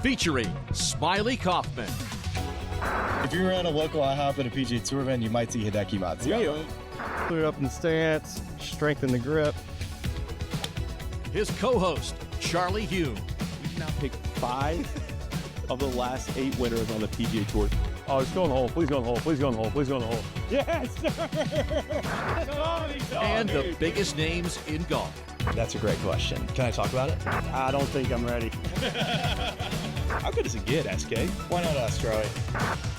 featuring Smylie Kaufman. If you're at a local IHOP at a PGA Tour event, you might see Hideki Matsuyama. Clear up in the stance, strengthen the grip. His co-host, Charlie Hulme. We've now picked 5 of the last 8 winners on the PGA Tour. Oh, it's going hole. Please go in the hole. Please go in the hole. Please go in the hole. Yes, sir! And the biggest names in golf. That's a great question. Can I talk about it? I don't think I'm ready. How good does it get, SK? Why not ask Charlie?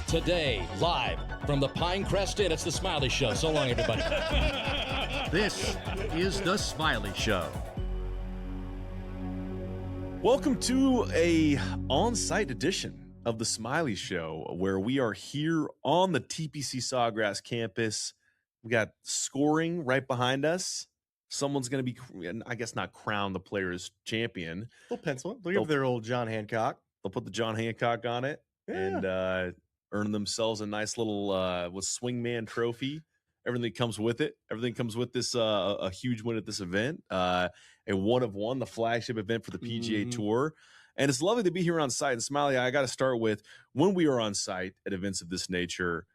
Today, live from the Pinecrest Inn, it's the Smylie Show. So long, everybody. This is the Smylie Show. Welcome to a on-site edition of the Smylie Show, where we are here on the TPC Sawgrass campus. We got scoring right behind us. Someone's going to be, I guess, not crowned the players' champion. They'll pencil it. They'll give their old John Hancock. They'll put the John Hancock on it and earn themselves a nice little swingman trophy. Everything comes with it. Everything comes with this a huge win at this event. A 1-of-1, the flagship event for the PGA Tour. And it's lovely to be here on site. And Smylie, I got to start with, when we are on site at events of this nature,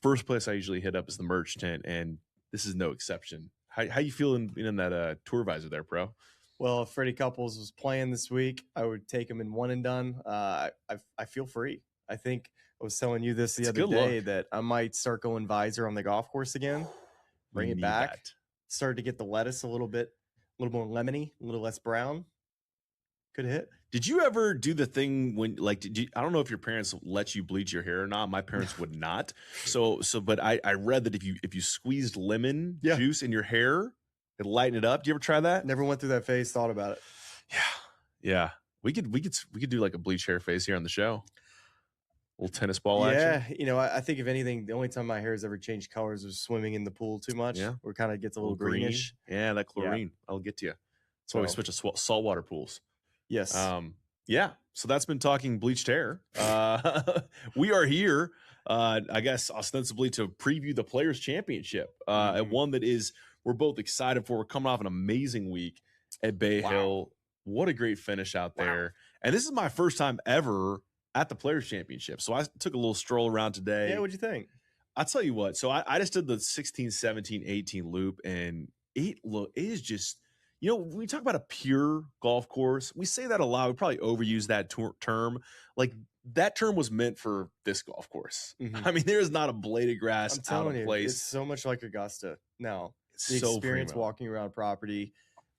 first place I usually hit up is the merch tent, and this is no exception. How you feeling being in that tour visor there, bro? Well, if Freddie Couples was playing this week, I would take him in one and done. I feel free. I think I was telling you this the other day that I might start going visor on the golf course again, bring it back, start to get the lettuce a little more lemony, a little less brown. Good hit. Did you ever do the thing when, like, I don't know if your parents let you bleach your hair or not. My parents would not. But I read that if you squeezed lemon juice in your hair, it lighten it up. Do you ever try that? Never went through that phase. Thought about it. Yeah. We could do like a bleach hair phase here on the show. A little tennis ball action. Yeah, I think if anything, the only time my hair has ever changed colors was swimming in the pool too much. Yeah, where it kind of gets a little greenish. Yeah, that chlorine. I'll get to you. That's why we switch to saltwater pools. Yes. Yeah. So that's been talking bleached hair. We are here, I guess, ostensibly to preview the Players' Championship, and one that we're both excited for. We're coming off an amazing week at Bay Hill. What a great finish out there. And this is my first time ever at the Players' Championship. So I took a little stroll around today. Yeah, what'd you think? I'll tell you what. So I just did the 16, 17, 18 loop, and it is just, when we talk about a pure golf course, we say that a lot. We probably overuse that term. Like, that term was meant for this golf course. Mm-hmm. I mean, there is not a blade of grass out of place. It's so much like Augusta. No, it's the so experience primo. Walking around property,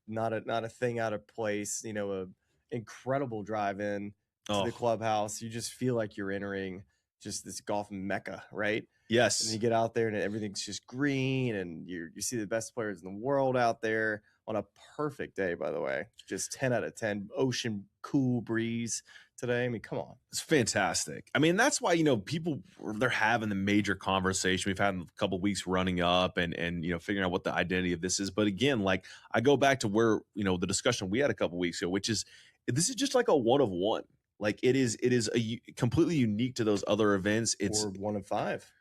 not a thing out of place. A incredible drive in to the clubhouse. You just feel like you're entering just this golf mecca, right? Yes. And you get out there and everything's just green, and you see the best players in the world out there on a perfect day, by the way. Just 10 out of 10. Ocean cool breeze today. I mean, come on. It's fantastic. I mean, that's why, people, they're having the major conversation we've had in a couple of weeks running up and figuring out what the identity of this is. But again, like, I go back to where, the discussion we had a couple of weeks ago, which is, this is just like a 1-of-1. Like, it is completely unique to those other events. It's 1 of 5.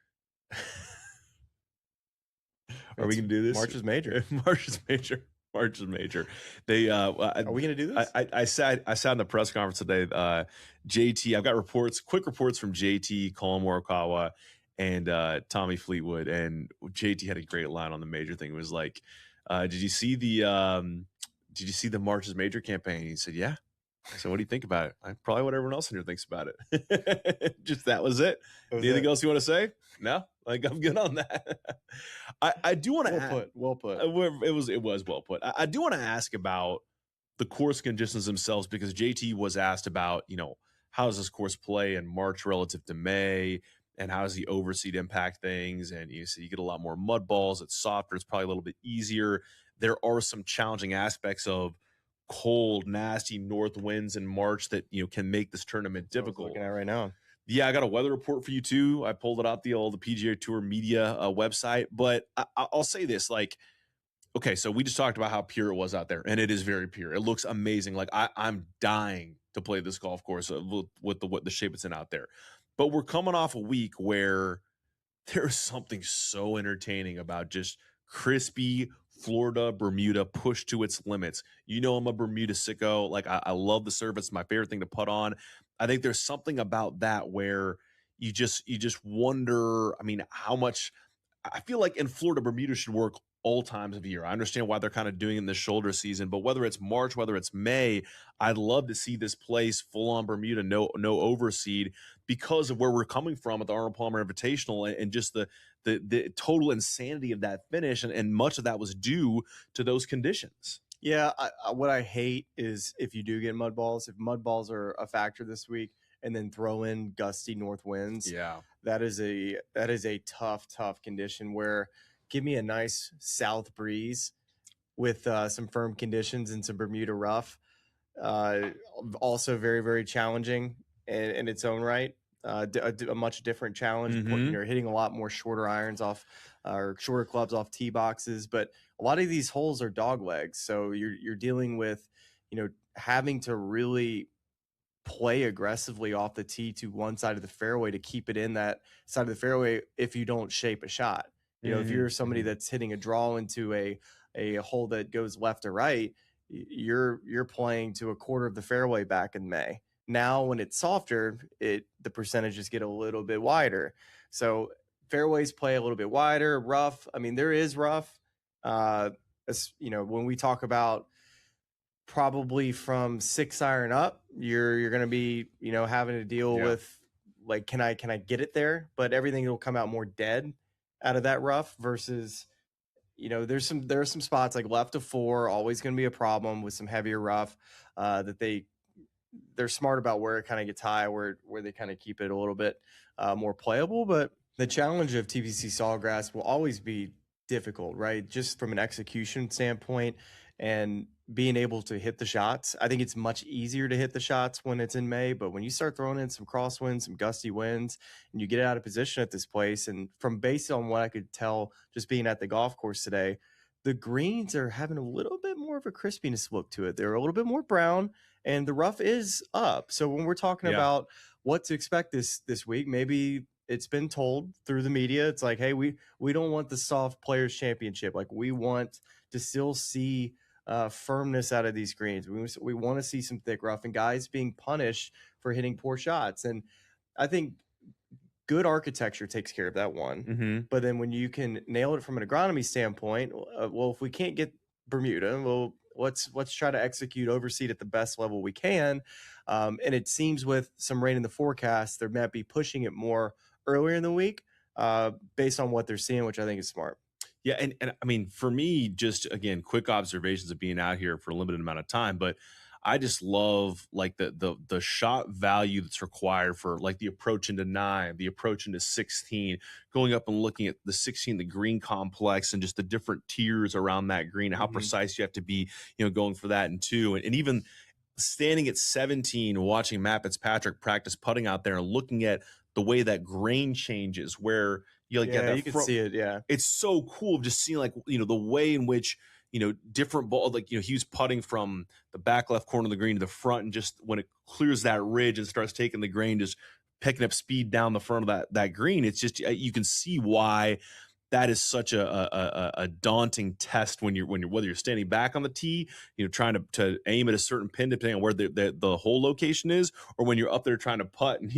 Are we going to do this? March is major. March is major. March is major. They are we going to do this? I sat in the press conference today. JT, I've got quick reports from JT, Colin Morikawa, and Tommy Fleetwood. And JT had a great line on the major thing. It was like, did you see the March is Major campaign? He said, yeah. So what do you think about it? Probably what everyone else in here thinks about it. Just that was it. Anything else you want to say? No, like, I'm good on that. I do want to well put. It was well put. I do want to ask about the course conditions themselves, because JT was asked about, how does this course play in March relative to May, and how does the overseed impact things? And you get a lot more mud balls. It's softer. It's probably a little bit easier. There are some challenging aspects of cold, nasty north winds in March that can make this tournament difficult. Looking at right now. Yeah, I got a weather report for you too. I pulled it out the PGA Tour media website. But I'll say this, like, okay, so we just talked about how pure it was out there, and it is very pure. It looks amazing. Like, I'm dying to play this golf course with the shape it's in out there. But we're coming off a week where there's something so entertaining about just crispy, Florida, Bermuda pushed to its limits. You know, I'm a Bermuda sicko. Like I love the surf. It's my favorite thing to put on. I think there's something about that where you just wonder, I mean, how much I feel like in Florida, Bermuda should work all times of year. I understand why they're kind of doing it in the shoulder season, but whether it's March, whether it's May, I'd love to see this place full on Bermuda, no overseed, because of where we're coming from at the Arnold Palmer Invitational and just the total insanity of that finish. And much of that was due to those conditions. Yeah, what I hate is if you do get mud balls, if mud balls are a factor this week, and then throw in gusty north winds. Yeah, that is a tough condition where give me a nice south breeze with some firm conditions and some Bermuda rough. Also very, very challenging in its own right. A much different challenge. Mm-hmm. You're hitting a lot more shorter irons off or shorter clubs off tee boxes, but a lot of these holes are dog legs. So you're dealing with, having to really play aggressively off the tee to one side of the fairway to keep it in that side of the fairway if you don't shape a shot. If you're somebody that's hitting a draw into a hole that goes left or right, you're playing to a quarter of the fairway back in May. Now when it's softer, the percentages get a little bit wider. So fairways play a little bit wider, rough. I mean, there is rough. When we talk about probably from 6 iron up, you're going to be, having to deal with like, can I get it there? But everything will come out more dead out of that rough versus, there are some spots like left of 4, always going to be a problem with some heavier rough that they're smart about where it kind of gets high, where they kind of keep it a little bit more playable. But the challenge of TPC Sawgrass will always be difficult, right? Just from an execution standpoint and being able to hit the shots. I think it's much easier to hit the shots when it's in May, but when you start throwing in some crosswinds, some gusty winds, and you get out of position at this place, and from based on what I could tell just being at the golf course today, the greens are having a little bit more of a crispiness look to it. They're a little bit more brown, and the rough is up. So when we're talking about what to expect this week, maybe it's been told through the media. It's like, hey, we don't want the soft Players Championship. Like, we want to still see firmness out of these greens. We want to see some thick rough and guys being punished for hitting poor shots. And I think good architecture takes care of that one. Mm-hmm. But then when you can nail it from an agronomy standpoint, well, if we can't get Bermuda, well, let's try to execute overseed at the best level we can. And it seems with some rain in the forecast, they might be pushing it more earlier in the week based on what they're seeing, which I think is smart. Yeah, and I mean, for me, just again, quick observations of being out here for a limited amount of time, but I just love like the shot value that's required for like the approach into 9, the approach into 16, going up and looking at the 16, the green complex, and just the different tiers around that green, how precise you have to be, going for that and 2, and even standing at 17, watching Matt Fitzpatrick practice putting out there and looking at the way that grain changes, where you can see it. Yeah, it's so cool just seeing like the way in which different ball, like he was putting from the back left corner of the green to the front, and just when it clears that ridge and starts taking the grain, just picking up speed down the front of that green. It's just you can see why that is such a daunting test when you're whether you're standing back on the tee, trying to aim at a certain pin depending on where the hole location is, or when you're up there trying to putt and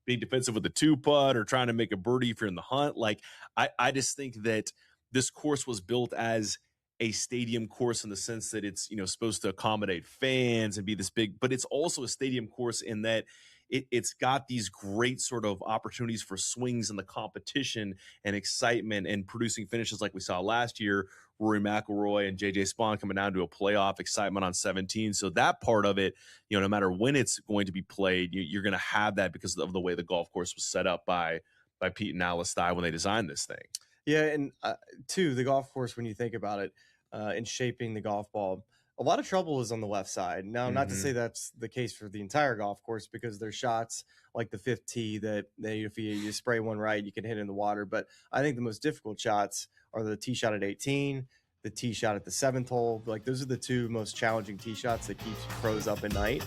being defensive with the 2-putt or trying to make a birdie if you're in the hunt. Like I just think that this course was built as a stadium course in the sense that it's supposed to accommodate fans and be this big, but it's also a stadium course in that it's got these great sort of opportunities for swings in the competition and excitement and producing finishes like we saw last year. Rory McIlroy and JJ Spawn coming down to a playoff, excitement on 17. So that part of it, no matter when it's going to be played, you're going to have that because of the way the golf course was set up by Pete and Alice Dye when they designed this thing. Yeah, and too, the golf course, when you think about it, in shaping the golf ball, a lot of trouble is on the left side. Now, not to say that's the case for the entire golf course, because there's shots like the 5th tee that if you spray one right, you can hit in the water. But I think the most difficult shots are the tee shot at 18, the tee shot at the 7th hole. Like, those are the 2 most challenging tee shots that keeps pros up at night.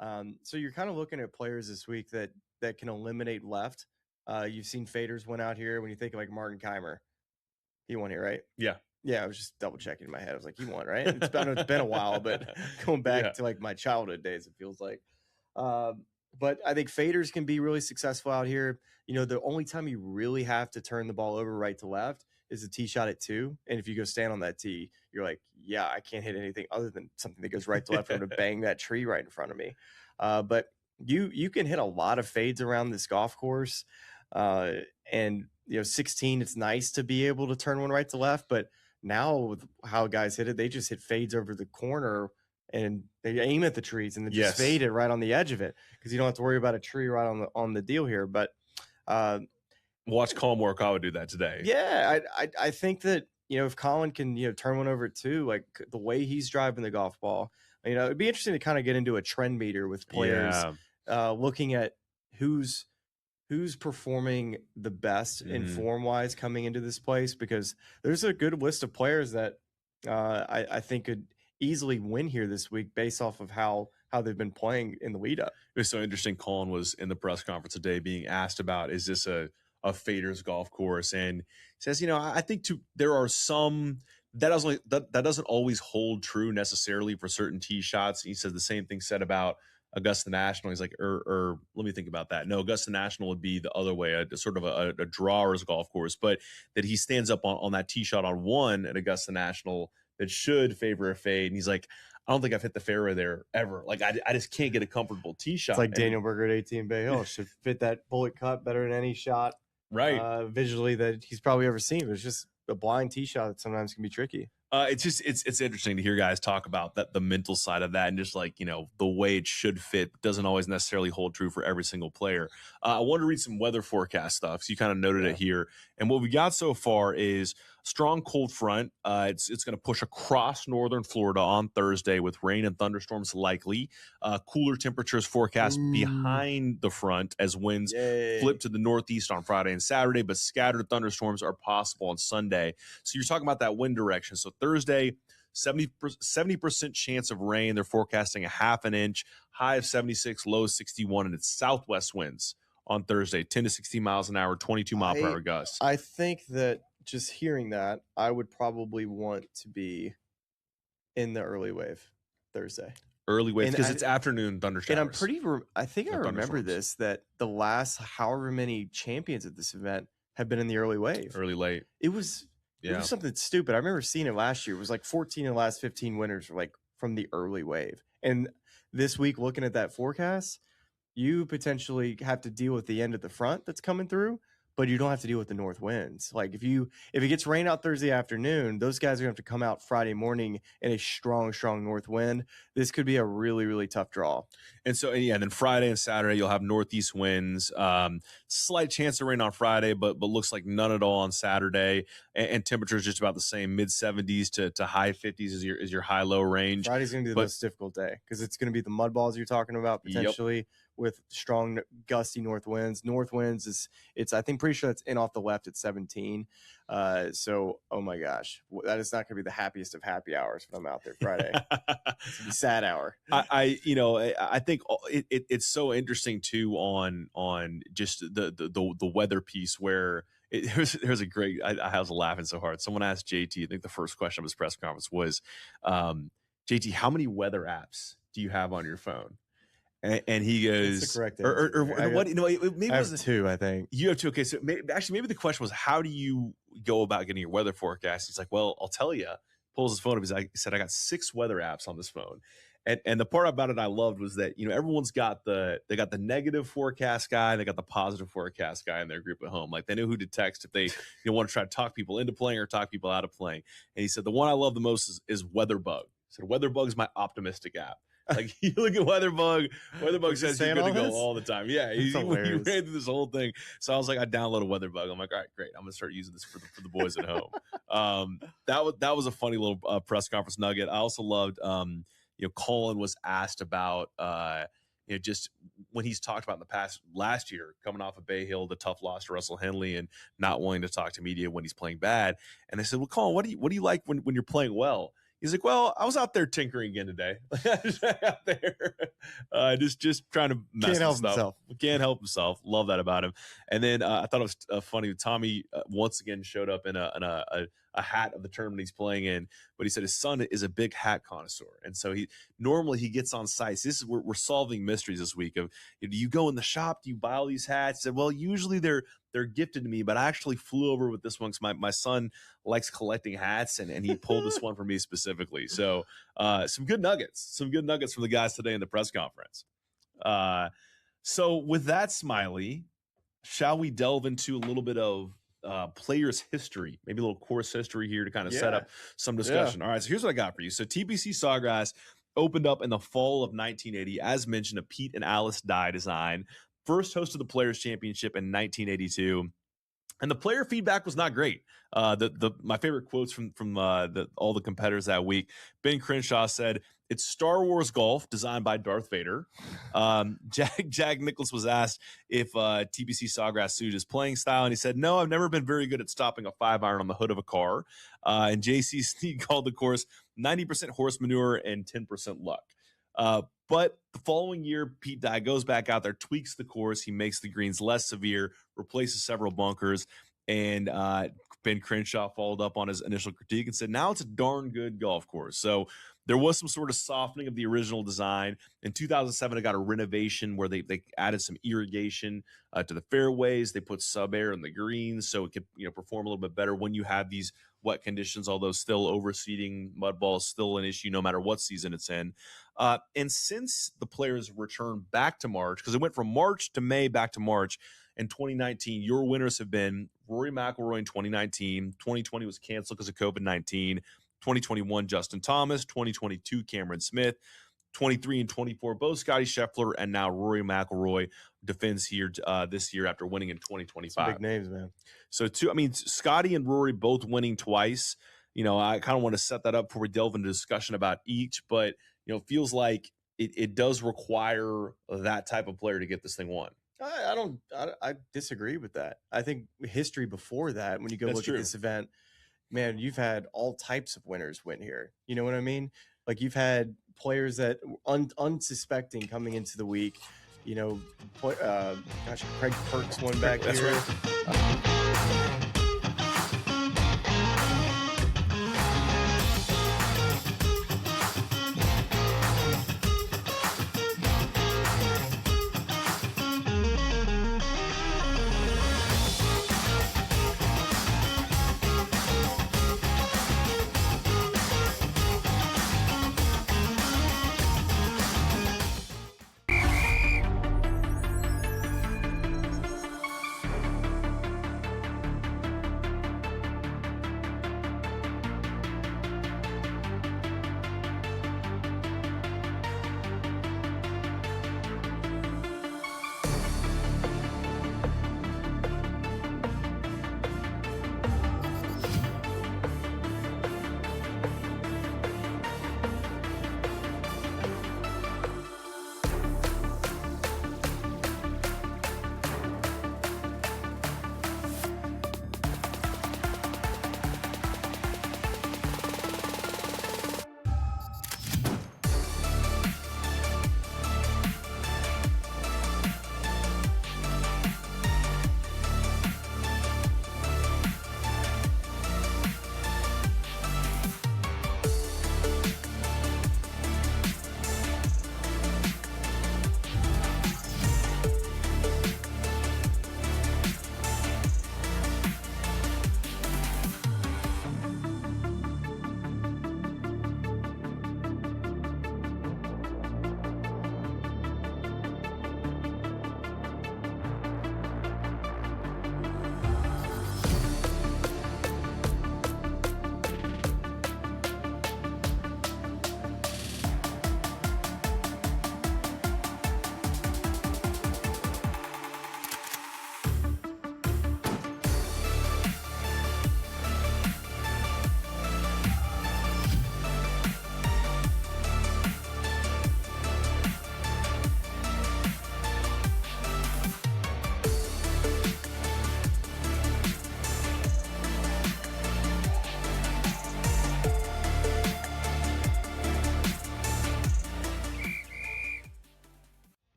So you're kind of looking at players this week that can eliminate left. You've seen faders win out here. When you think of like Martin Keimer, he won here, right? Yeah. Yeah, I was just double checking in my head. I was like, he won, right? It's been a while, but going back to like my childhood days, it feels like. But I think faders can be really successful out here. The only time you really have to turn the ball over right to left is a tee shot at 2. And if you go stand on that tee, you're like, yeah, I can't hit anything other than something that goes right to left. I'm going to bang that tree right in front of me. But you can hit a lot of fades around this golf course. And 16, it's nice to be able to turn one right to left, but now with how guys hit it, they just hit fades over the corner and they aim at the trees and then just fade it right on the edge of it, because you don't have to worry about a tree right on the deal here. But watch Colin Morikawa do that today. Yeah, I think that if Colin can turn one over at 2, like the way he's driving the golf ball, it'd be interesting to kind of get into a trend meter with players, looking at who's performing the best in form wise coming into this place, because there's a good list of players that I think could easily win here this week based off of how they've been playing in the lead up. It was so interesting. Colin was in the press conference today being asked about, is this a faders golf course? And he says, I think there are some that doesn't always hold true necessarily for certain tee shots. He says the same thing said about Augusta National. He's like, or let me think about that. No, Augusta National would be the other way, a sort of a drawer's golf course, but that he stands up on that tee shot on 1 at Augusta National that should favor a fade. And he's like, I don't think I've hit the fairway there ever. Like, I just can't get a comfortable tee shot. It's like Daniel Berger at 18 Bay Hill should fit that bullet cut better than any shot, right? Visually that he's probably ever seen. But it's just a blind tee shot that sometimes can be tricky. It's interesting to hear guys talk about that, the mental side of that, and just like, the way it should fit doesn't always necessarily hold true for every single player. I want to read some weather forecast stuff. So you kind of noted it here. And what we got so far is strong cold front. It's going to push across northern Florida on Thursday with rain and thunderstorms likely. Cooler temperatures forecast behind the front as winds flip to the northeast on Friday and Saturday, but scattered thunderstorms are possible on Sunday. So you're talking about that wind direction. So Thursday, 70% chance of rain. They're forecasting a half an inch, high of 76, low 61, and it's southwest winds on Thursday, 10 to 16 miles an hour, 22 mile per hour gusts. I think that just hearing that, I would probably want to be in the early wave Thursday. Early wave, because it's afternoon thunder showers. And I think I remember this, that the last however many champions at this event have been in the early wave. Early late. It was something stupid. I remember seeing it last year. It was like 14 of the last 15 winners were like from the early wave. And this week, looking at that forecast, you potentially have to deal with the end of the front that's coming through, but you don't have to deal with the north winds. Like if it gets rain out Thursday afternoon, those guys are going to have to come out Friday morning in a strong north wind. This could be a really, really tough draw. And so, then Friday and Saturday, you'll have northeast winds, slight chance of rain on Friday, but looks like none at all on Saturday. And temperatures just about the same, mid 70s to high 50s is your high-low range. Friday's going to be the most difficult day because it's going to be the mud balls you're talking about potentially. With strong gusty north winds. North winds it's I think pretty sure that's in off the left at 17. So oh my gosh, that is not going to be the happiest of happy hours when I'm out there Friday. It's gonna be a sad hour. I think it's so interesting too on just the weather piece where there's a great I was laughing so hard. Someone asked JT, I think the first question of his press conference was, JT, how many weather apps do you have on your phone? And he goes, that's the correct answer. Or what? Maybe I have 2, I think. You have 2. Okay, so maybe the question was, how do you go about getting your weather forecast? He's like, well, I'll tell you. Pulls his phone up. He said, I got 6 weather apps on this phone. And the part about it I loved was that everyone's got the negative forecast guy, they got the positive forecast guy in their group at home. Like they know who to text if they want to try to talk people into playing or talk people out of playing. And he said the one I love the most is WeatherBug. He said WeatherBug is my optimistic app. Like you look at WeatherBug says you're good to go all the time. Yeah, he ran through this whole thing. So I was like, I downloaded WeatherBug. I'm like, all right, great. I'm gonna start using this for the boys at home. That was a funny little press conference nugget. I also loved, Colin was asked about, just when he's talked about in the past last year, coming off of Bay Hill, the tough loss to Russell Henley, and not wanting to talk to media when he's playing bad. And they said, well, Colin, what do you like when you're playing well? He's like, well, I was out there tinkering again today. Out there, just trying to mess Can't help with stuff. himself. Can't help himself. Love that about him. And then I thought it was funny. Tommy once again showed up in a hat of the tournament he's playing in, but he said his son is a big hat connoisseur, and so he gets on sites. This is we're solving mysteries this week. Of, do you go in the shop? Do you buy all these hats? He said, well, usually they're gifted to me, but I actually flew over with this one because my son likes collecting hats, and he pulled this one for me specifically. So some good nuggets from the guys today in the press conference. So with that, Smylie, shall we delve into a little bit of players' history, maybe a little course history here to kind of set up some discussion? All right, so here's what I got for you. So TPC Sawgrass opened up in the fall of 1980, as mentioned, a Pete and Alice Dye design. First hosted the Players Championship in 1982. And the player feedback was not great. My favorite quotes from all the competitors that week. Ben Crenshaw said, "It's Star Wars golf designed by Darth Vader." Jag Nicklaus was asked if TPC Sawgrass suited his playing style, and he said, "No, I've never been very good at stopping a 5-iron on the hood of a car." And JC Sneed called the course 90% horse manure and 10% luck. But the following year, Pete Dye goes back out there, tweaks the course. He makes the greens less severe, replaces several bunkers, and Ben Crenshaw followed up on his initial critique and said, now it's a darn good golf course. So there was some sort of softening of the original design. In 2007, it got a renovation where they added some irrigation to the fairways. They put sub-air in the greens so it could perform a little bit better when you have these wet conditions, although still overseeding mud ball is still an issue no matter what season it's in. And since the players returned back to March, because it went from March to May back to March in 2019, your winners have been Rory McIlroy in 2019. 2020 was canceled because of COVID-19. 2021, Justin Thomas. 2022, Cameron Smith. 23 and 24, both Scottie Scheffler and now Rory McIlroy defends here this year after winning in 2025. Some big names, man. So Scottie and Rory both winning twice. I kind of want to set that up before we delve into discussion about each, but feels like it does require that type of player to get this thing won. I disagree with that. I think history before that, when you go look at this event, man, you've had all types of winners win here. You know what I mean? Like you've had players that unsuspecting coming into the week. Craig Perks won back That's here. Right.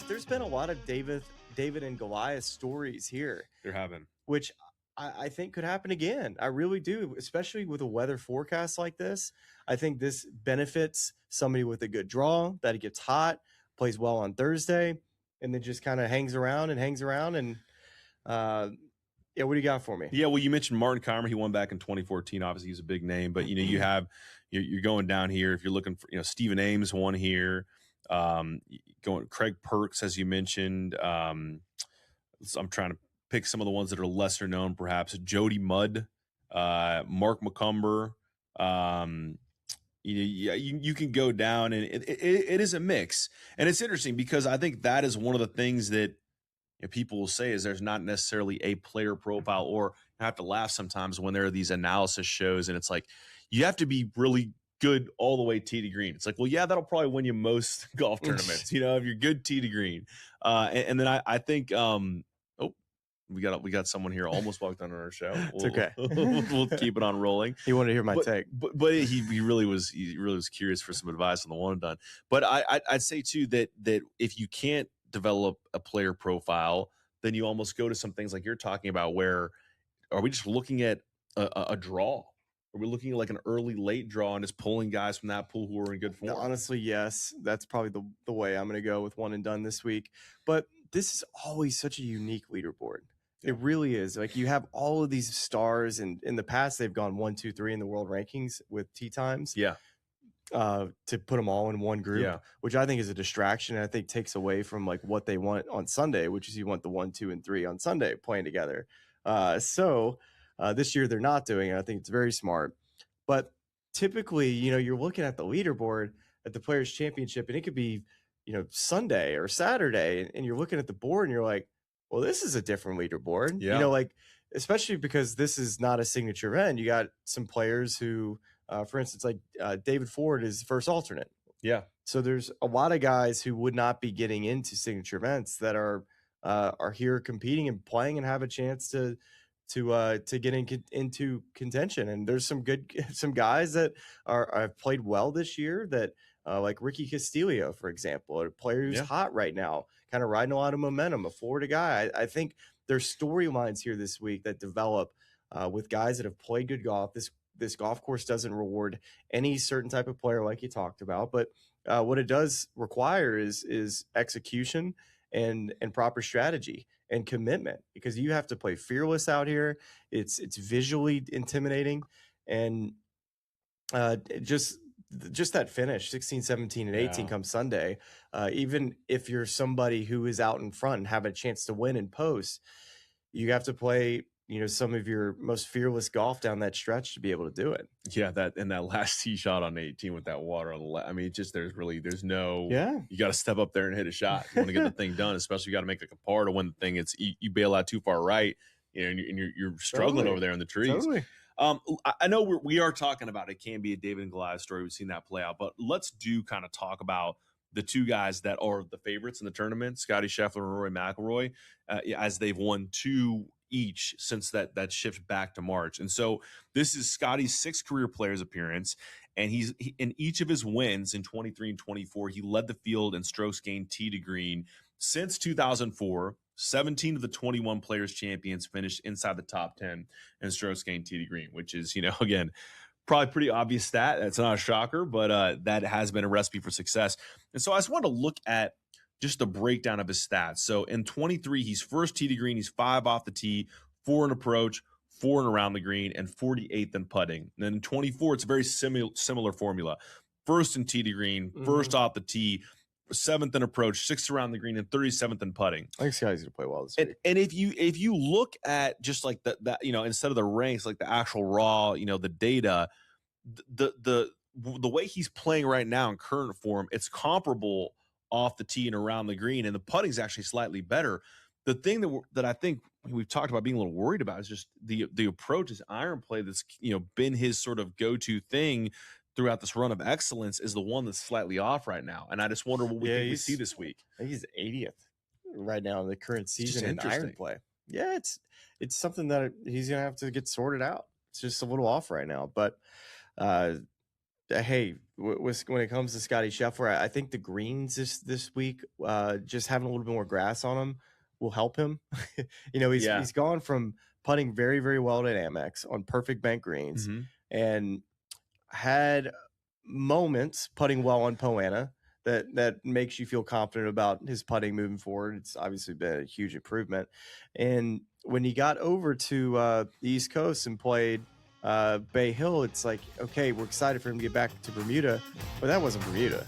there's been a lot of David and Goliath stories here. There have been. Which I think could happen again. I really do, especially with a weather forecast like this. I think this benefits somebody with a good draw, that it gets hot, plays well on Thursday, and then just kind of hangs around. And yeah, what do you got for me? Yeah, well, you mentioned Martin Kaymer. He won back in 2014. Obviously, he's a big name, but you have you're going down here. If you're looking for, Stephen Ames won here. Going Craig Perks, as you mentioned. I'm trying to pick some of the ones that are lesser known, perhaps. Jody Mudd, Mark McCumber. You can go down, and it is a mix. And it's interesting because I think that is one of the things that people will say is there's not necessarily a player profile, or I have to laugh sometimes when there are these analysis shows and it's like, you have to be really good all the way tee to green. It's like, well, yeah, that'll probably win you most golf tournaments, if you're good tee to green. And then I think, we got someone here almost walked on our show. It's okay. We'll keep it on rolling. He wanted to hear my take, but he really was curious for some advice on the one and done. But I'd say too that if you can't develop a player profile, then you almost go to some things like you're talking about, where are we just looking at a draw? Are we looking at like an early late draw and just pulling guys from that pool who are in good form? Honestly, yes. That's probably the way I'm going to go with one and done this week. But this is always such a unique leaderboard. Yeah. It really is. Like, you have all of these stars, and in the past they've gone 1, 2, 3 in the world rankings with tee times. Yeah. To put them all in one group, which I think is a distraction, and I think takes away from like what they want on Sunday, which is you want the 1, 2, and 3 on Sunday playing together. So this year they're not doing it. I think it's very smart. But typically, you're looking at the leaderboard at the Players Championship, and it could be, Sunday or Saturday, and you're looking at the board and you're like, well, this is a different leaderboard. Yeah. Like, especially because this is not a signature event. You got some players who, for instance, like David Ford is first alternate. Yeah. So there's a lot of guys who would not be getting into signature events that are here competing and playing and have a chance to get into contention. And there's some guys that have played well this year that like Ricky Castillo, for example, a player who's hot right now, kind of riding a lot of momentum, a Florida guy. I think there's storylines here this week that develop with guys that have played good golf. This golf course doesn't reward any certain type of player like you talked about, but what it does require is execution and proper strategy and commitment, because you have to play fearless out here. It's visually intimidating, and just that finish 16, 17, and 18 come Sunday. Even if you're somebody who is out in front and have a chance to win in post, you have to play some of your most fearless golf down that stretch to be able to do it. Yeah, that last tee shot on 18 with that water on the left. I mean, there's no. Yeah. You got to step up there and hit a shot. You want to get the thing done, especially you got to make like a par to win the thing. It's you bail out too far right, and you're struggling over there in the trees. Totally. I know we are talking about it can be a David and Goliath story. We've seen that play out, but let's kind of talk about the two guys that are the favorites in the tournament, Scottie Scheffler and Rory McIlroy, as they've won 2 each since that shift back to March. And so this is Scottie's 6th career Players appearance, and he in each of his wins in 23 and 24, he led the field in strokes gained tee to green since 2004. 17 of the 21 Players champions finished inside the top 10 in strokes gained tee to green, which is, again, probably pretty obvious stat. That's not a shocker, but that has been a recipe for success. And so I just wanted to look at just the breakdown of his stats. So in 23, he's first tee to green. He's 5 off the tee, 4 in approach, 4 in around the green, and 48th in putting. And then in 24, it's a very similar formula. First in tee to green, first off the tee, 7th in approach, 6th around the green, and 37th in putting. I think Scottie's gonna play well this week. And if you look at just like that instead of the ranks, like the actual raw, the data, the way he's playing right now in current form, it's comparable off the tee and around the green, and the putting's actually slightly better. The thing that I think we've talked about being a little worried about is just the approach, his iron play that's been his sort of go-to thing throughout this run of excellence is the one that's slightly off right now. And I just wonder what we see this week. I think he's 80th right now in the current season in iron play. Yeah, it's something that he's gonna have to get sorted out. It's just a little off right now, but Hey, when it comes to Scottie Scheffler, I think the greens this week, just having a little bit more grass on them will help him. He's gone from putting very, very well at Amex on perfect bank greens, and had moments putting well on Poana that makes you feel confident about his putting moving forward. It's obviously been a huge improvement. And when he got over to the East Coast and played Bay Hill, it's like, okay, we're excited for him to get back to Bermuda, but that wasn't Bermuda.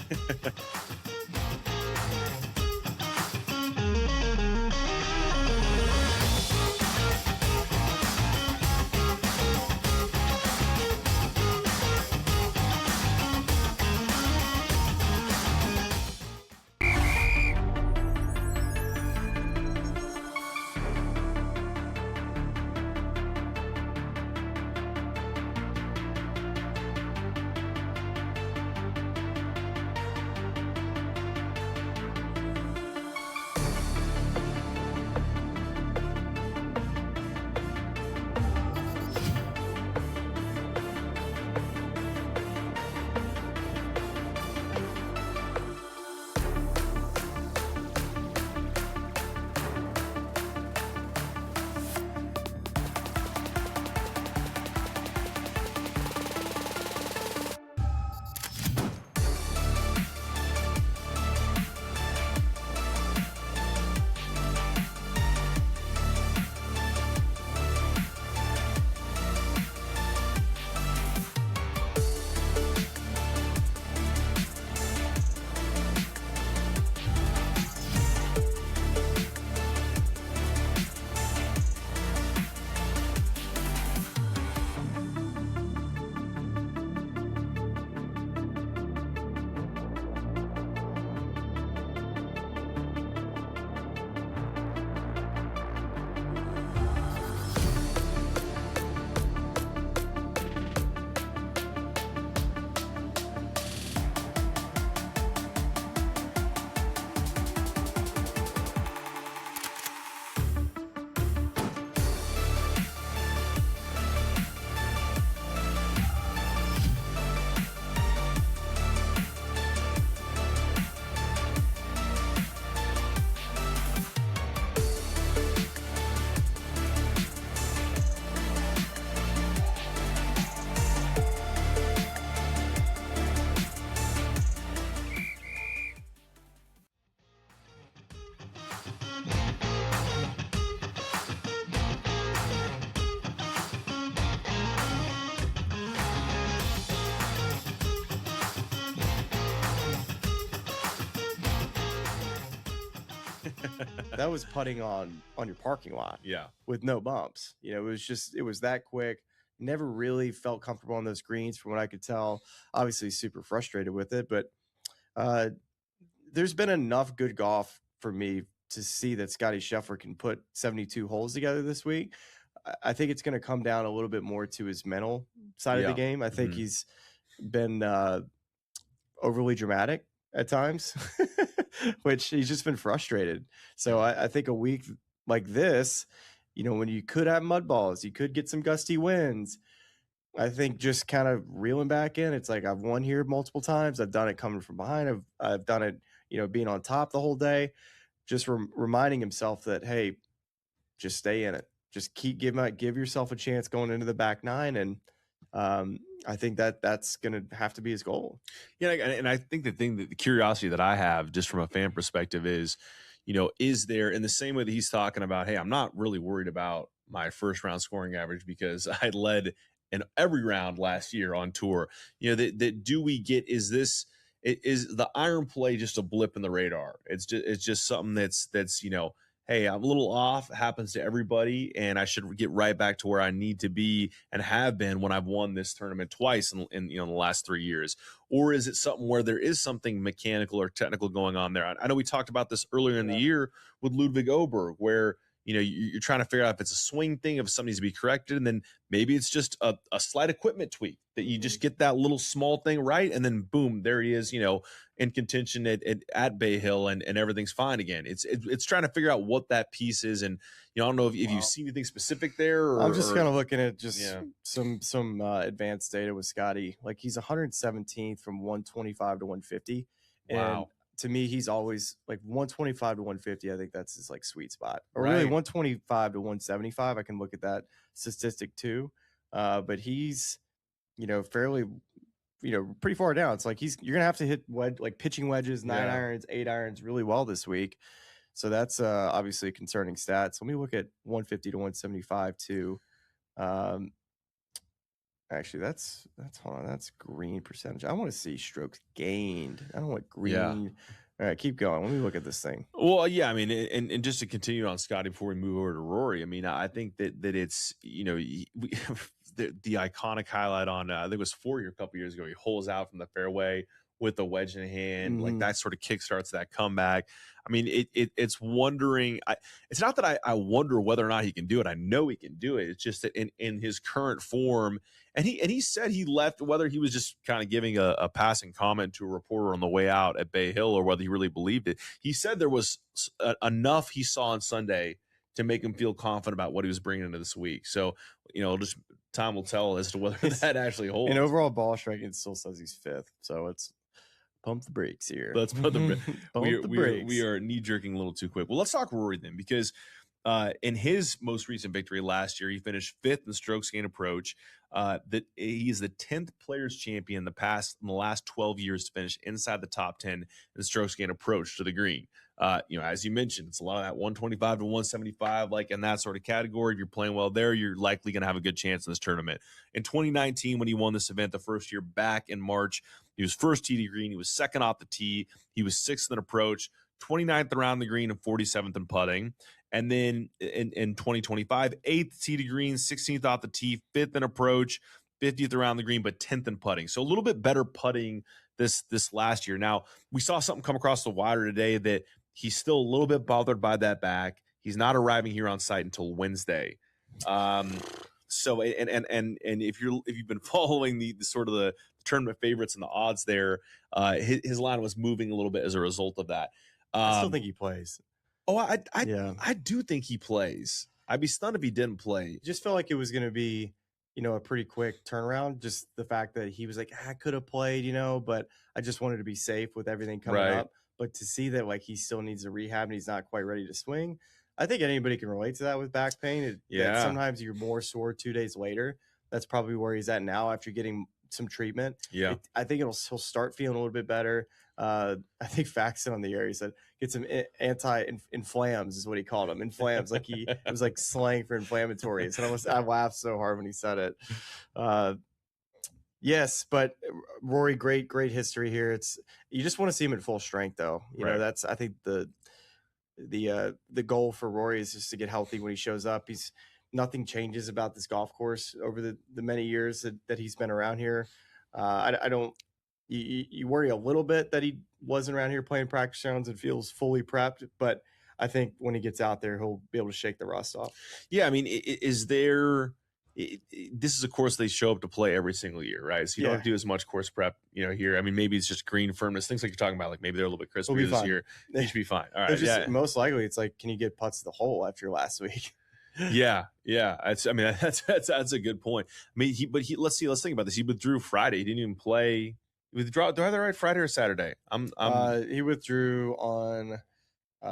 That was putting on your parking lot. Yeah. With no bumps. It was that quick. Never really felt comfortable on those greens from what I could tell. Obviously super frustrated with it, but there's been enough good golf for me to see that Scottie Scheffler can put 72 holes together this week. I think it's going to come down a little bit more to his mental side of the game. I think he's been overly dramatic at times, which he's just been frustrated. So I think a week like this, when you could have mud balls, you could get some gusty winds. I think just kind of reeling back in. It's like I've won here multiple times. I've done it coming from behind. I've done it, being on top the whole day. Just reminding himself that, hey, just stay in it. Just give yourself a chance going into the back nine, and I think that's going to have to be his goal. Yeah, and I think the curiosity that I have just from a fan perspective is, is there, in the same way that he's talking about, hey, I'm not really worried about my first round scoring average because I led in every round last year on tour. That do we get, is the iron play just a blip in the radar? It's just something that's hey, I'm a little off, happens to everybody, and I should get right back to where I need to be and have been when I've won this tournament twice in the last 3 years? Or is it something where there is something mechanical or technical going on there? I know we talked about this earlier in the year with Ludwig Oberg, where you're trying to figure out if it's a swing thing, if something needs to be corrected, and then maybe it's just a slight equipment tweak that you just get that little small thing right, and then boom, there he is, in contention at Bay Hill, and everything's fine again. It's trying to figure out what that piece is, and I don't know if you've seen anything specific there. I'm just kind of looking at just some advanced data with Scottie. Like he's 117th from 125 to 150. Wow. And to me, he's always like 125 to 150. I think that's his like sweet spot. Or Right. really 125 to 175. I can look at that statistic too. But he's, fairly, pretty far down. It's like you're gonna have to hit pitching wedges, 9 irons, 8 irons really well this week. So that's obviously a concerning stat. So let me look at 150 to 175 too. Actually, that's hold on. That's green percentage. I want to see strokes gained. I don't want green. Yeah. All right, keep going. Let me look at this thing. Well, yeah, I mean, and just to continue on Scottie before we move over to Rory, I mean, I think that it's, the iconic highlight on, I think it was 4 year, a couple years ago, he holes out from the fairway with the wedge in hand, like that sort of kickstarts that comeback. I mean, it's wondering. It's not that I wonder whether or not he can do it. I know he can do it. It's just that in his current form, and he said he left, whether he was just kind of giving a passing comment to a reporter on the way out at Bay Hill or whether he really believed it. He said there was enough he saw on Sunday to make him feel confident about what he was bringing into this week. So, just time will tell as to whether that actually holds. And overall ball striking, it still says he's 5th. So it's pump the brakes here. Let's put the brakes. we are knee jerking a little too quick. Well, let's talk Rory then, because in his most recent victory last year, he finished 5th in strokes gained approach. That he's the 10th players champion in the last 12 years to finish inside the top 10 in strokes gained approach to the green. As you mentioned, it's a lot of that 125 to 175, like in that sort of category. If you're playing well there, you're likely going to have a good chance in this tournament. In 2019, when he won this event, the first year back in March, he was first tee to green. He was second off the tee. He was 6th in approach, 29th around the green, and 47th in putting. And then in 2025, 8th tee to green, 16th off the tee, 5th in approach, 50th around the green, but 10th in putting. So a little bit better putting this last year. Now, we saw something come across the wire today that he's still a little bit bothered by that back. He's not arriving here on site until Wednesday. So if you've been following the sort of the tournament favorites and the odds there, his line was moving a little bit as a result of that. I still think he plays. Oh, I do think he plays. I'd be stunned if he didn't play. Just felt like it was going to be, a pretty quick turnaround. Just the fact that he was like, I could have played, but I just wanted to be safe with everything coming up. But to see that like he still needs a rehab and he's not quite ready to swing, I think anybody can relate to that with back pain. That sometimes you're more sore 2 days later. That's probably where he's at now after getting some treatment. Yeah, I think he'll start feeling a little bit better. I think Faxon on the air, he said, get some anti-inflams is what he called them. Inflams, like it was like slang for inflammatories. And I laughed so hard when he said it. Yes, but Rory, great history here. You just want to see him at full strength, though. That's I think the goal for Rory is just to get healthy when he shows up. Nothing changes about this golf course over the many years that he's been around here. I don't. You worry a little bit that he wasn't around here playing practice rounds and feels fully prepped, but I think when he gets out there, he'll be able to shake the rust off. Yeah, I mean, is there? This is a course they show up to play every single year, right? So you don't have to do as much course prep, here. I mean, maybe it's just green firmness, things like you're talking about. Like maybe they're a little bit crispier this year. They should be fine. All right, most likely, it's like, can you get putts to the hole after your last week? Yeah. That's a good point. I mean, let's think about this. He withdrew Friday. He didn't even play. He withdrew. Do I have that right? Friday or Saturday? He withdrew on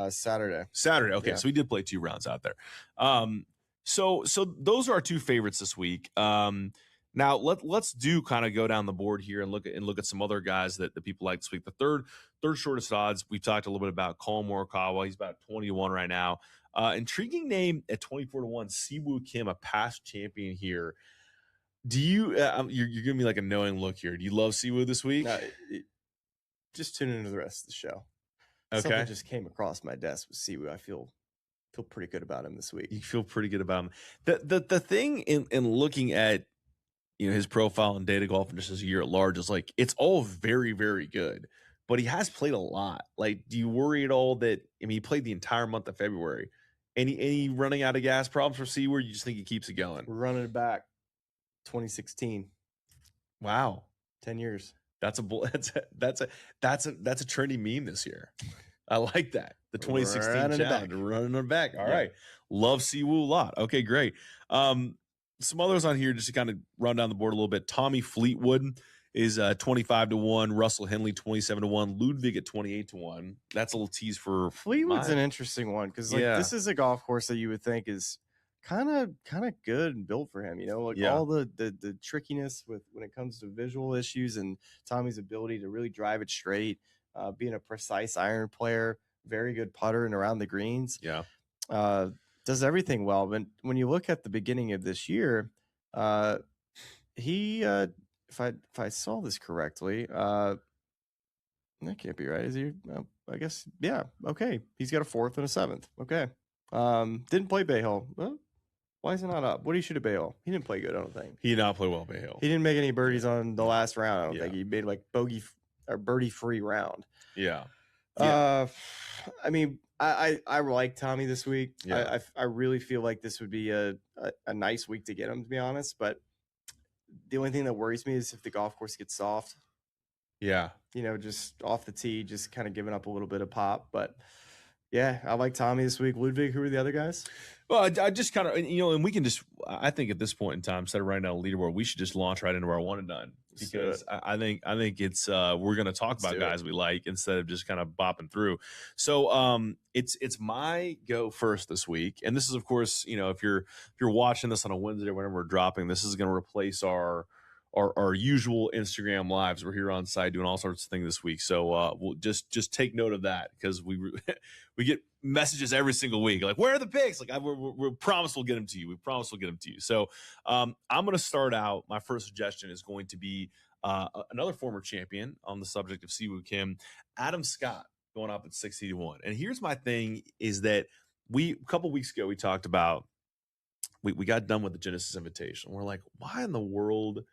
Saturday. Saturday. Okay, so he did play 2 rounds out there. So those are our 2 favorites this week. Now let's kind of go down the board here and look at some other guys that the people like this week. The third shortest odds, we talked a little bit about Collin Morikawa. He's about 20-1 right now. Intriguing name at 24-1, Siwoo Kim, a past champion here. Do you? You're giving me like a knowing look here. Do you love Siwoo this week? Just tune into the rest of the show. Okay. Something just came across my desk with Siwoo. I feel pretty good about him this week. You feel pretty good about him. The thing in looking at his profile and data golf and just as a year at large is like it's all very, very good. But he has played a lot. Like, do you worry at all that he played the entire month of February? Any running out of gas problems for Seaward? You just think he keeps it going? We're running it back. 2016. Wow, 10 years. that's a trendy meme this year. I like that. The 2016 Running it challenge, back. running it back. All Yeah. right, love Siwoo a lot. Okay, great. Some others on here just to kind of run down the board a little bit. Tommy Fleetwood is 25-1. Russell Henley 27-1. Ludwig at 28-1. That's a little tease for Fleetwood's mine. an interesting one because Yeah. this is a golf course that you would think is kind of good and built for him. Like Yeah. all the trickiness with when it comes to visual issues and Tommy's ability to really drive it straight, being a precise iron player, very good putter and around the greens. Yeah. Does everything well. But when you look at the beginning of this year, he if I saw this correctly, that can't be right. Is he? I guess yeah. Okay, he's got a 4th and a 7th. Okay, didn't play Bay Hill. Well, why is it not up? What did he shoot at Bay Hill? He didn't play good. I don't think He did not play well, Bay Hill. he didn't make any birdies on the last round. I don't Yeah. think he made like bogey or birdie free round. Yeah. I mean, I like Tommy this week. Yeah. I really feel like this would be a nice week to get him, to be honest. But the only thing that worries me is if the golf course gets soft, Yeah. just off the tee, just kind of giving up a little bit of pop. But yeah, I like Tommy this week. Ludwig, who are the other guys? Well, I just kind of, and we can just, I think at this point in time, instead of writing down a leaderboard, we should just launch right into our one and done, Let's do because I think it's, we're going to talk Let's about do it. guys we like instead of just kind of bopping through. So, it's my go first this week. And this is, of course, if you're watching this on a Wednesday or whenever we're dropping, this is going to replace our usual Instagram lives. We're here on site doing all sorts of things this week. So we'll just take note of that, because we get messages every single week like, where are the picks? Like we promise we'll get them to you. We promise we'll get them to you. So I'm going to start out. My first suggestion is going to be another former champion on the subject of Siwoo Kim, Adam Scott, going up at 60-1. And here's my thing is that a couple weeks ago, we talked about, we got done with the Genesis Invitation. We're like, why in the world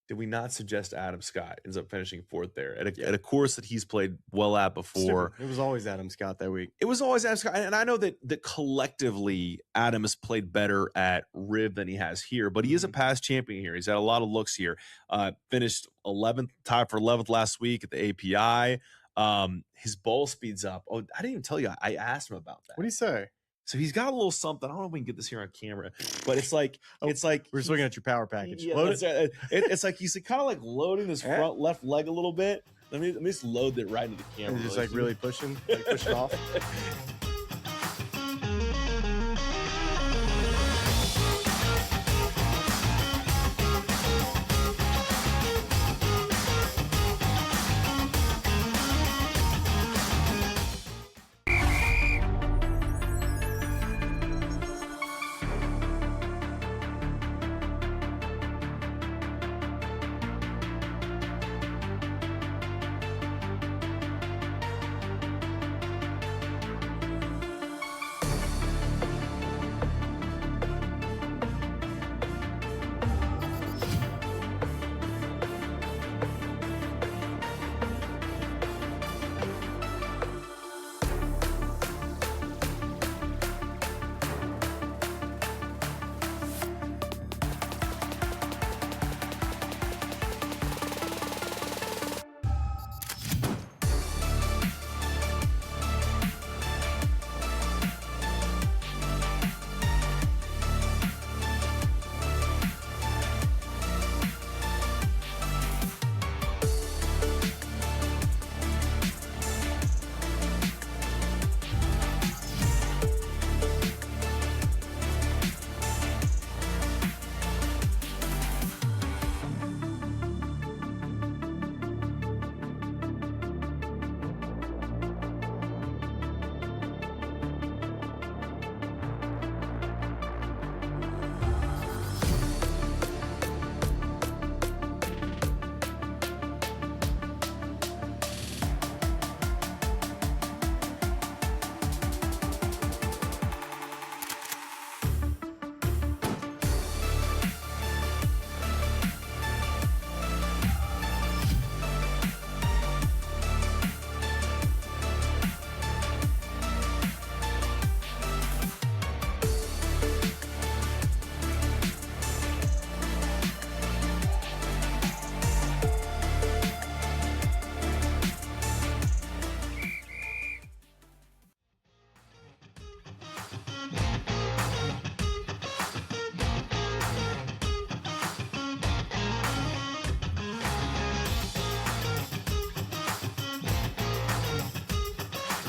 did we not suggest Adam Scott? Ends up finishing 4th there at a course that he's played well at before. It was always Adam Scott that week. It was always Adam Scott. And I know that collectively Adam has played better at Riv than he has here, but he is a past champion here. He's had a lot of looks here. Finished 11th, tied for 11th last week at the API. His ball speed's up. Oh, I didn't even tell you. I asked him about that. What do you say? So he's got a little something. I don't know if we can get this here on camera, but it's like we're just looking at your power package. Yeah, Load it. it's like he's kind of like loading his front left leg a little bit. Let me just load it right into the camera. And just like really pushing off.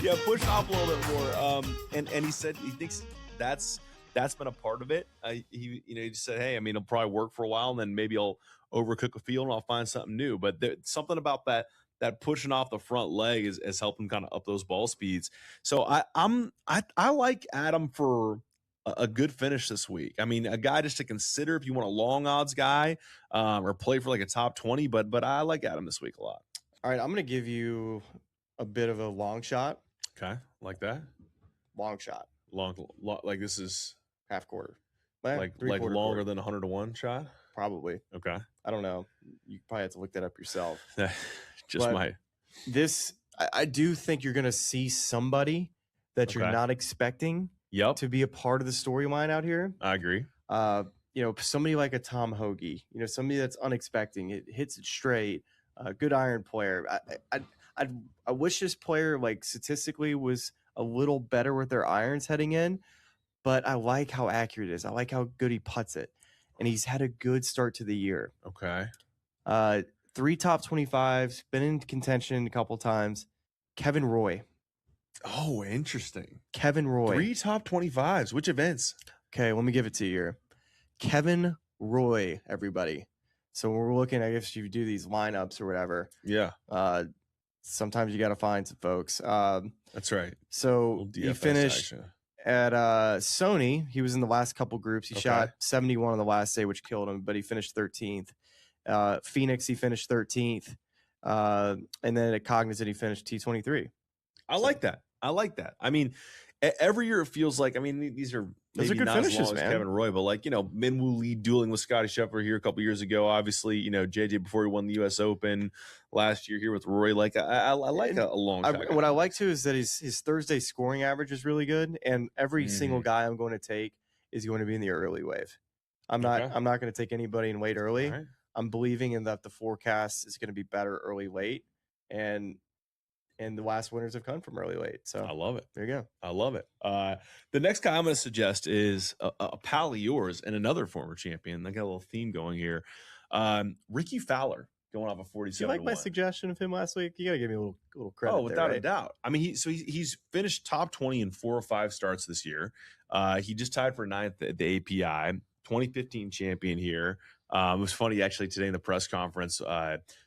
Yeah, push off a little bit more. And he said he thinks that's been a part of it. He just said, hey, I mean, it'll probably work for a while, and then maybe I'll overcook a field and I'll find something new. But something about that pushing off the front leg is helping kind of up those ball speeds. So I like Adam for a good finish this week. I mean, a guy just to consider if you want a long odds guy or play for like a top 20. But I like Adam this week a lot. All right, I'm going to give you a bit of a long shot. Okay, like that. Long shot. Long like this is half quarter. Like longer quarter. than 100-1 shot. Probably. Okay. I don't know. You probably have to look that up yourself. This, I do think you're going to see somebody that you're not expecting to be a part of the storyline out here. I agree. Somebody like a Tom Hoagie, somebody that's unexpected. It hits it straight. Good iron player. I wish this player, like, statistically was a little better with their irons heading in, but I like how accurate it is. I like how good he putts it. And he's had a good start to the year. Okay. 3 top 25s, been in contention a couple times. Kevin Roy. Oh, interesting. Kevin Roy. 3 top 25s. Which events? Okay, let me give it to you here. Kevin Roy, everybody. So we're looking, I guess, you do these lineups or whatever. Yeah. Sometimes you got to find some folks. That's right. So he finished at Sony. He was in the last couple groups. He shot 71 on the last day, which killed him, but he finished 13th. Phoenix, he finished 13th. And then at Cognizant, he finished T23. I like that. I mean, every year it feels like, I mean, those are good not finishes, as long as Kevin Roy, but like, Minwoo Lee dueling with Scottie Scheffler here a couple years ago. Obviously, JJ before he won the U.S. Open last year here with Rory. Like, I like a long shot. What I like too is that his Thursday scoring average is really good, and every single guy I'm going to take is going to be in the early wave. I'm not going to take anybody in late early. Right. I'm believing in that the forecast is going to be better early late, and the last winners have come from early late. So I love it. There you go. I love it. The next guy I'm going to suggest is a pal of yours and another former champion. I got a little theme going here. Ricky Fowler going off a 47. You like my suggestion of him last week? You got to give me a little credit. Oh, without a doubt. I mean, he's finished top 20 in 4 or 5 starts this year. He just tied for 9th at the API, 2015 champion here. It was funny actually today in the press conference.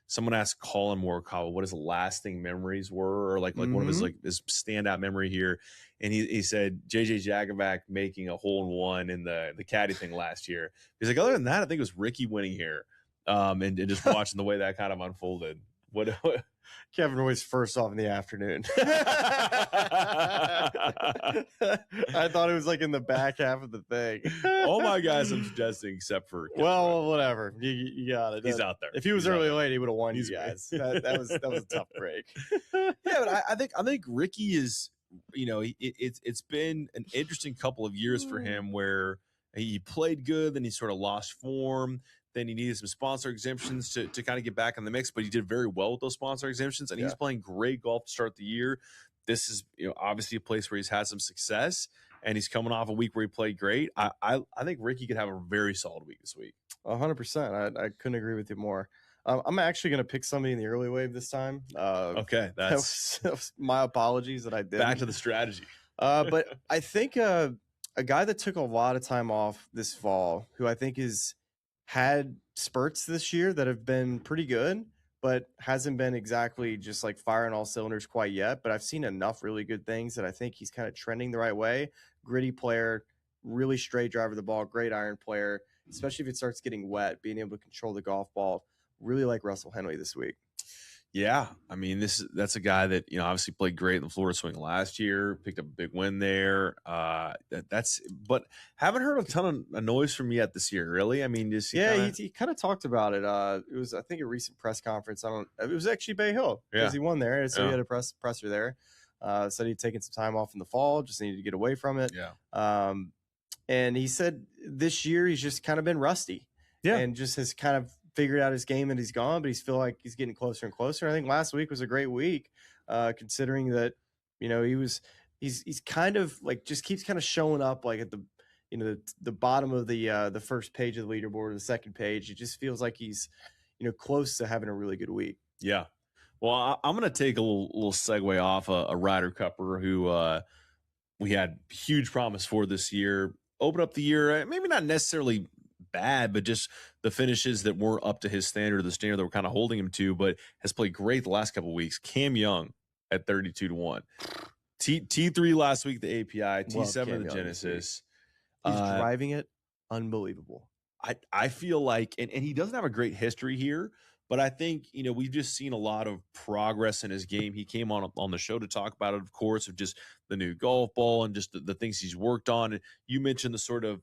Someone asked Colin Morikawa what his lasting memories were, or like one of his standout memory here, and he said JJ Jagovac making a hole-in-one in the caddy thing last year. He's like, other than that, I think it was Ricky winning here, and just watching the way that kind of unfolded. What Kevin Roy's first off in the afternoon. I thought it was like in the back half of the thing. All my guys I'm suggesting, except for Kevin Roy. Whatever. You got it. He's out there. If he was early or late, he would have won you guys. That was a tough break. Yeah, but I think Ricky is, it's been an interesting couple of years for him where he played good, then he sort of lost form. Then he needed some sponsor exemptions to kind of get back in the mix, but he did very well with those sponsor exemptions, and he's playing great golf to start the year. This is obviously a place where he's had some success, and he's coming off a week where he played great. I think Ricky could have a very solid week this week. 100%. I couldn't agree with you more. I'm actually going to pick somebody in the early wave this time. Okay, that was my apologies that I did. Back to the strategy. But I think a guy that took a lot of time off this fall, who I think is had spurts this year that have been pretty good, but hasn't been exactly just like firing all cylinders quite yet. But I've seen enough really good things that I think he's kind of trending the right way. Gritty player, really straight driver of the ball, great iron player, especially if it starts getting wet, being able to control the golf ball. Really like Russell Henley this week. Yeah, I mean, that's a guy that obviously played great in the Florida Swing last year, picked up a big win there. But haven't heard a ton of noise from yet this year. Really, I mean, he kind of talked about it. It was, I think, a recent press conference. It was actually Bay Hill because he won there, so he had a presser there. Said he'd taken some time off in the fall, just needed to get away from it. Yeah, and he said this year he's just kind of been rusty. Yeah, and just has kind of figured out his game and he's gone, but he's feel like he's getting closer and closer. I think last week was a great week, considering that, he's kind of like just keeps kind of showing up like at the bottom of the first page of the leaderboard or the second page. It just feels like he's, close to having a really good week. Yeah. Well, I'm going to take a little segue off a Ryder Cupper who we had huge promise for this year. Open up the year, maybe not necessarily bad, but just the finishes that weren't up to his standard, the standard that we're kind of holding him to, but has played great the last couple of weeks. Cam Young at 32-1. T3 last week, the API, T7 the Genesis. He's driving it unbelievable. I feel like, and he doesn't have a great history here, but I think, we've just seen a lot of progress in his game. He came on the show to talk about it, of course, of just the new golf ball and just the things he's worked on. And you mentioned the sort of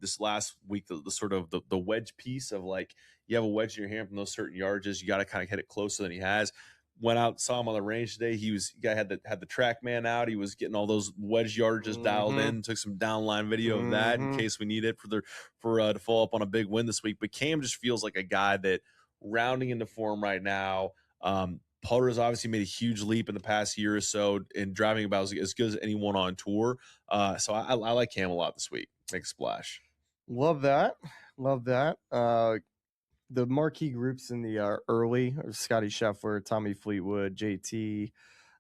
this last week, the sort of the wedge piece of like, you have a wedge in your hand from those certain yardages. You got to kind of hit it closer than he has. Went out, saw him on the range today. Had the track man out. He was getting all those wedge yardages dialed in. Took some downline video of that in case we need it to follow up on a big win this week. But Cam just feels like a guy that rounding into form right now. Putter has obviously made a huge leap in the past year or so in driving about as good as anyone on tour. So I like Cam a lot this week. Make a splash. Love that. The marquee groups in the early are Scottie Scheffler, Tommy Fleetwood, JT.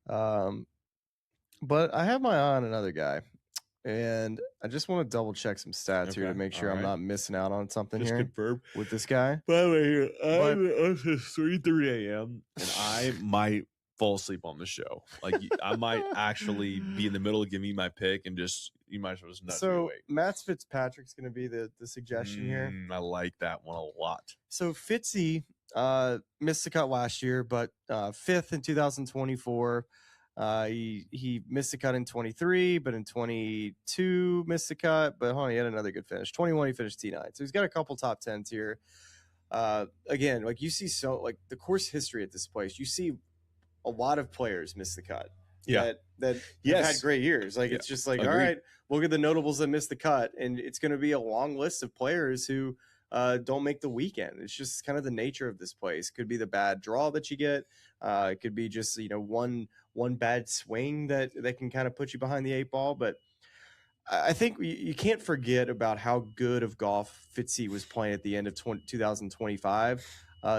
But I have my eye on another guy, and I just want to double check some stats here to make sure I'm not missing out on something just here confirm with this guy. By the way, it's 3:30 a.m. and I might fall asleep on the show. Like I might actually be in the middle of giving you my pick and just you might as well just nudge me awake. Matt Fitzpatrick's going to be the suggestion here. I like that one a lot. So Fitzy missed the cut last year, but fifth in 2024. He missed the cut in 23, but in 22 missed the cut. But he had another good finish. 21 he finished T9, so he's got a couple top 10s here. Again, like you see, like the course history at this place, you see a lot of players miss the cut. That have had great years. Like it's just like, all right, look at the notables that missed the cut, and it's going to be a long list of players who don't make the weekend. It's just kind of the nature of this place. Could be the bad draw that you get. It could be just one bad swing that can kind of put you behind the eight ball. But I think you can't forget about how good of golf Fitzy was playing at the end of 2025.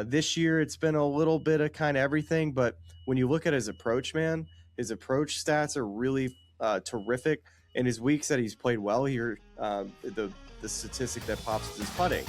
This year, it's been a little bit of kind of everything. But when you look at his approach, man, his approach stats are really terrific. And his weeks that he's played well here, the statistic that pops is his putting.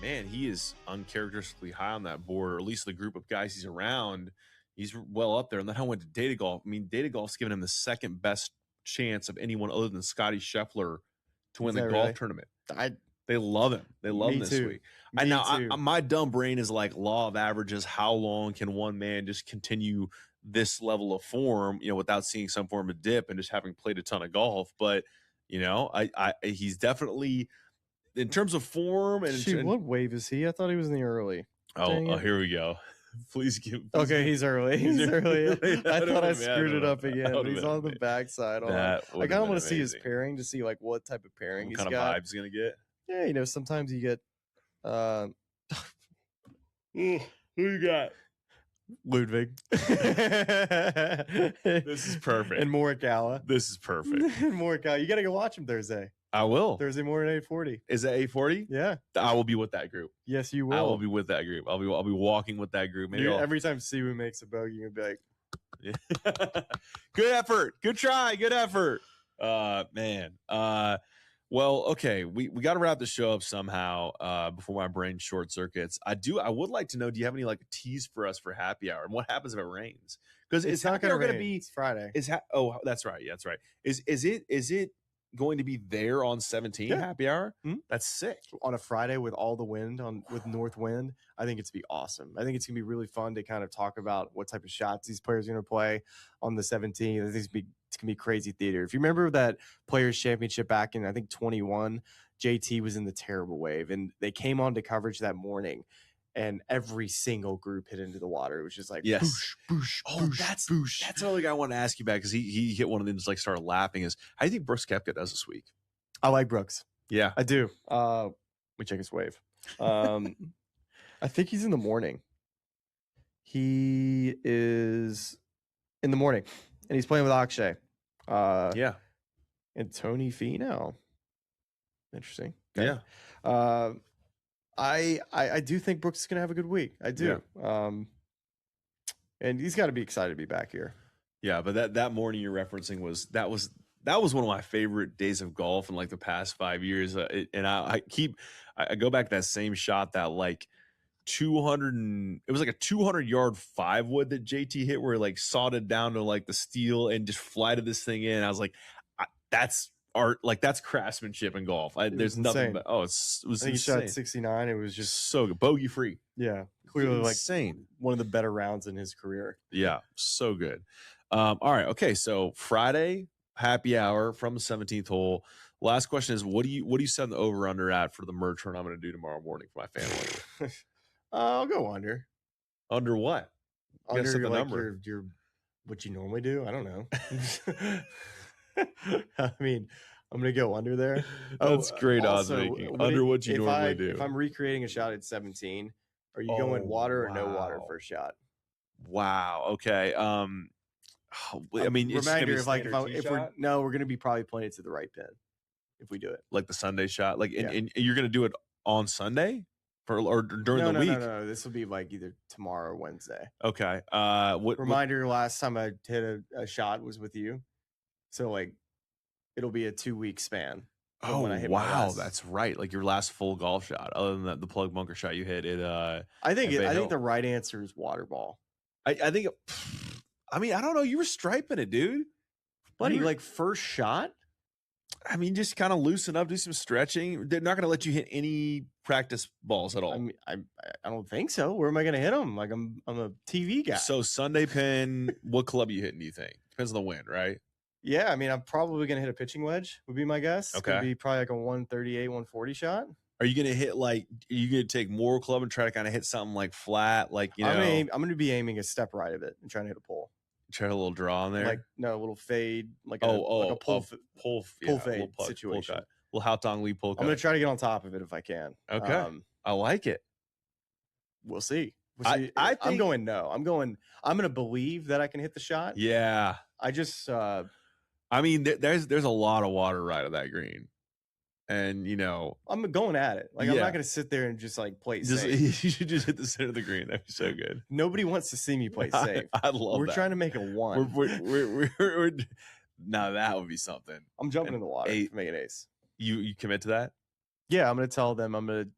man, he is uncharacteristically high on that board, or at least the group of guys he's around. He's well up there. And then I went to Data Golf. I mean, Data Golf's given him the second best chance of anyone other than Scottie Scheffler to win the golf really? tournament. I They love him. They love him this too. week. Me And now too. my dumb brain is like law of averages. How long can one man just continue this level of form, without seeing some form of dip and just having played a ton of golf? But, he's definitely, in terms of form and Shoot, what wave is he? I thought he was in the early. Dang oh, it. here we go. Please Okay, he's early. He's early. I thought I screwed it up That again. would've He's been on the amazing. backside. I That kind of want to see his pairing to see like what type of pairing What he's kind of got. vibes he's gonna get? Yeah, sometimes you get Who you got? Ludwig. This is perfect. And Morikawa. This is perfect. And Morikawa. You got to go watch him Thursday. I will. Thursday morning, 8:40. Is that 8:40? Yeah. I will be with that group. Yes, you will. I will be with that group. I'll be walking with that group. Maybe Dude, I'll- every time Siwoo makes a bogey, you're going to be like, Good effort. Good try. Good effort. Man. Well, okay. We got to wrap the show up somehow before my brain short circuits. I would like to know, do you have any like tease for us for happy hour? And what happens if it rains? Because it's not going to be. It's Friday. That's right. Yeah, that's right. Is it going to be there on 17 Yeah. happy hour? Mhm. That's sick. On a Friday with all the wind with north wind, I think it's gonna be awesome. I think it's gonna be really fun to kind of talk about what type of shots these players are gonna play on the 17th. I think it's gonna be crazy theater. If you remember that Players Championship back in I think 21, JT was in the terrible wave, and they came on to coverage that morning, and every single group hit into the water. It was just like Yes. boosh, Oh, boosh, that's boosh. that's another guy I want to ask you about, because he hit one of them and just like started laughing. Is how do you think Brooks Koepka does this week? I like Brooks. Yeah. I do. Let me check his wave. I think he's in the morning. He is in the morning, and he's playing with Akshay. Yeah. And Tony Finau. Interesting. Yeah. I do think Brooks is gonna have a good week. I do. And he's got to be excited to be back here. Yeah, but that morning you're referencing was one of my favorite days of golf in like the past 5 years. I go back to that same shot, that like 200 it was like a 200-yard 5-wood that JT hit, where he like sawed it down to like the steel and just flighted this thing in. I was like, that's art, like that's craftsmanship in golf. There's nothing insane. but it was I think insane. he shot 69. It was just So good, bogey free. yeah, clearly like insane. one of the better rounds in his career. Yeah, so good. All right, okay. So Friday happy hour from the 17th hole. Last question is, what do you set the over under at for the merch run I'm going to do tomorrow morning for my family? I'll go under. Under what? You gotta set Under the like number. your what you normally do. I don't know. I mean, I'm gonna go under there. That's great odds also, making. Under what you normally do. If I'm recreating a shot at 17, are you going water or no water wow. first shot? Wow. Okay. I mean, it's gonna be Reminder, a if like standard tee if shot? we're gonna be probably playing it to the right pin if we do it. Like the Sunday shot, like, Yeah. and you're going to do it on Sunday or during the week. No. This will be like either tomorrow or Wednesday. Okay. Reminder: last time I hit a shot was with you, so like it'll be a 2-week span. Oh, when I hit my wow, last- that's right. Like your last full golf shot, other than that, the plug bunker shot you hit. I think at Bay I Hill. think the right answer is water ball. I think. I mean, I don't know. You were striping it, dude. Buddy, You were- like first shot. I mean, just kind of loosen up, do some stretching. They're not going to let you hit any practice balls at all. I mean, I don't think so. Where am I going to hit them? Like I'm a TV guy. So Sunday pin, what club you hitting? Do you think depends on the wind, right? Yeah, I mean, I'm probably going to hit a pitching wedge. Would be my guess. It's gonna Okay. be probably like a 138, 140 shot. Are you going to hit like? Are you going to take more club and try to kind of hit something like flat, like you know, I'm going to be aiming a step right of it and trying to hit a pull. try a little draw on there? Like no, a little fade, like a oh, pull. pull pull a fade little putt, situation. pull cut. Little Hao Tong Lee pull I'm cut. going to try to get on top of it if I can. Okay. I like it. We'll see. I I'm think- going no. I'm going to believe that I can hit the shot. Yeah. I just I mean, there's a lot of water right at that green, and you know, I'm going at it. Like I'm Yeah. not going to sit there and just like play just safe. you should just hit the center of the green. That'd be so good. Nobody wants to see me play safe. I love We're that. trying to make a one. We're now that would be something. I'm jumping and in the water eight- to make an ace. You commit to that? Yeah, I'm going to tell them I'm going to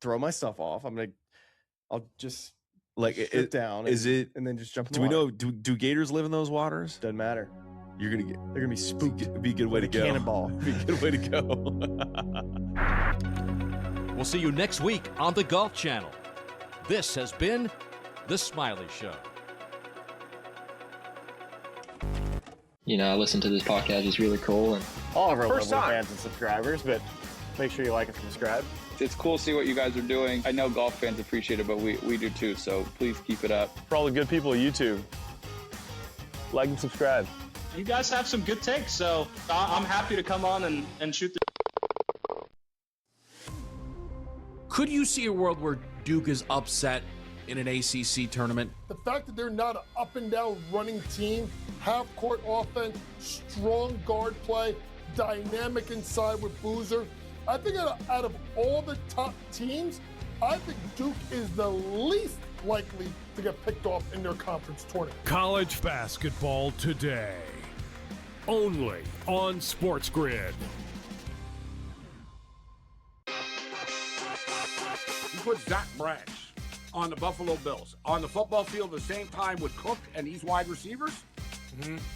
throw my stuff off. I'll just like strip down. And then just jump in the water. Do gators live in those waters? Doesn't matter. They're gonna be spooked. Be a good way to go. Cannonball. Be a good way to go. We'll see you next week on the Golf Channel. This has been The Smylie Show. I listen to this podcast. It's really cool. And All of our lovely fans and subscribers, but make sure you like and subscribe. It's cool to see what you guys are doing. I know golf fans appreciate it, but we do too, so please keep it up. For all the good people at YouTube, like and subscribe. You guys have some good takes, so I'm happy to come on and shoot the... Could you see a world where Duke is upset in an ACC tournament? The fact that they're not an up-and-down running team, half-court offense, strong guard play, dynamic inside with Boozer. I think out of all the top teams, I think Duke is the least likely to get picked off in their conference tournament. College basketball today, only on SportsGrid. You put Zach Branch on the Buffalo Bills on the football field at the same time with Cook and these wide receivers,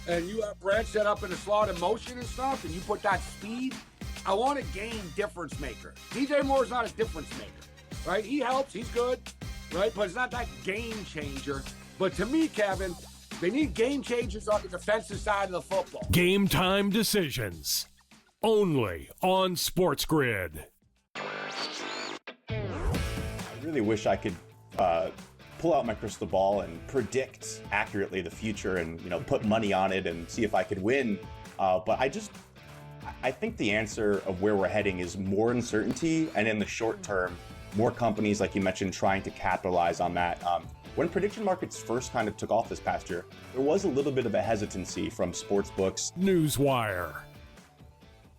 and you have Branch set up in a slot in motion and stuff, and you put that speed. I want a game difference maker. DJ Moore's not a difference maker, right? He helps, he's good, right? But it's not that game changer. But to me, Kevin, they need game changers on the defensive side of the football. Game time decisions, only on SportsGrid. I really wish I could pull out my crystal ball and predict accurately the future and put money on it and see if I could win. But I think the answer of where we're heading is more uncertainty, and in the short term, more companies, like you mentioned, trying to capitalize on that. When prediction markets first kind of took off this past year, there was a little bit of a hesitancy from sports books. Newswire,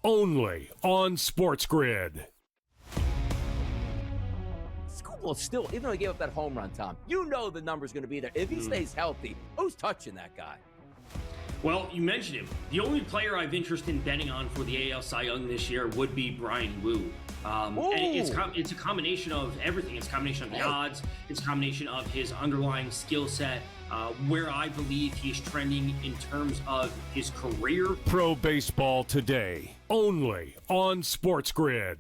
only on SportsGrid. Well, still, even though he gave up that home run, Tom, the number's going to be there. If he stays healthy, who's touching that guy? Well, you mentioned him. The only player I've interest in betting on for the AL Cy Young this year would be Brian Wu. And it's a combination of everything. It's a combination of the odds. It's a combination of his underlying skill set, where I believe he's trending in terms of his career. Pro baseball today, only on SportsGrid.